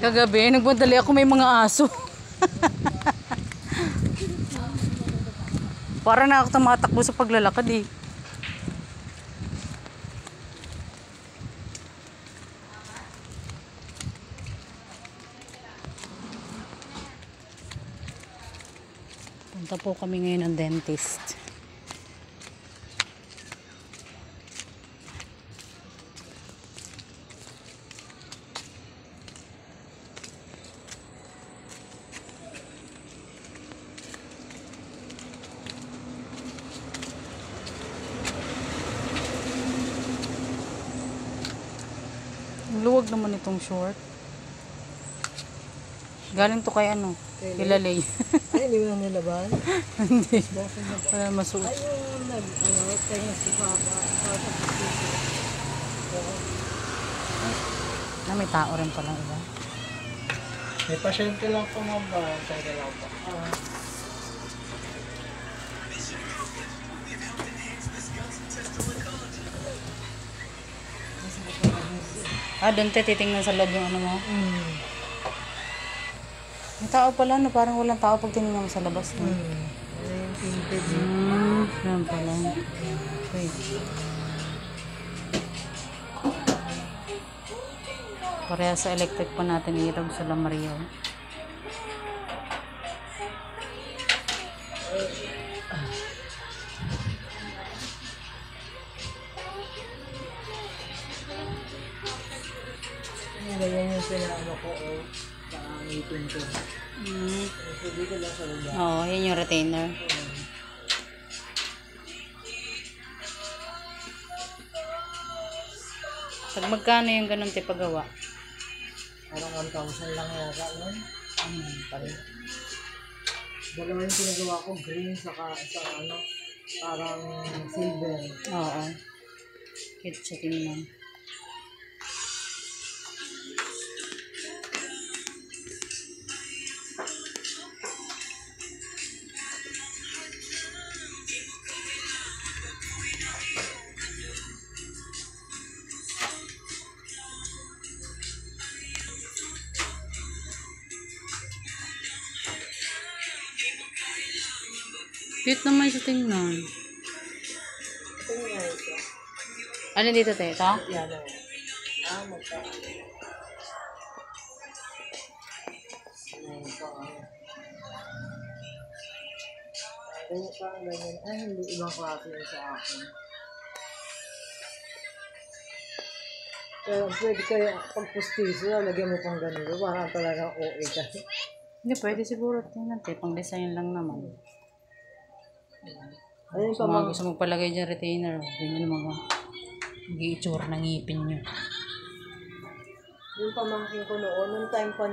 Kagabi, nagmadali ako, may mga aso. Para na ako tumatakbo sa paglalakad eh. Punta po kami ngayon ng dentist. Luwag naman itong short. Galing to kay ano? Kilalay. Ay, hindi mo na nilaban? Hindi. Wala masuot. Ay, yung tayo si Papa. May tao rin palang iba. May pasyente lang po mga ba? Tayo lang po. Doon titingnan sa loob yung ano mo. May tao pala, no? Parang walang tao pag tinignan mo sa labas. No? Yan pala. Wait. Pareha sa electric pa natin irog sa Lamario. Ganyan yung pinano ko o nakangipin ko. Hindi ko lang sa lugar. Oo, yan yung retainer. Pag magkano yung ganun tipagawa? Parang 1,000 lang yata nun. Dalawa yung pinagawa ko, green saka sa ano, parang silver. Oo. Cute siya tingnan. Cute naman siya tingnan. Ito yung nga ito. Alin dito, te? Ito? Yan o. Magka. Ganyan. Ay, hindi ibang klase yun sa akin. Kaya pwede kaya pagpustiso, lagyan mo pang ganito. Parang talaga OA ka. Hindi, pwede siguro tingnan, te. Pang design lang naman. Ayun So, mga gusto magpalagay dyan retainer. Ganyan yung mga mag-i-itsura ng ngipin nyo. yung pamangkin ko noon, nung time pa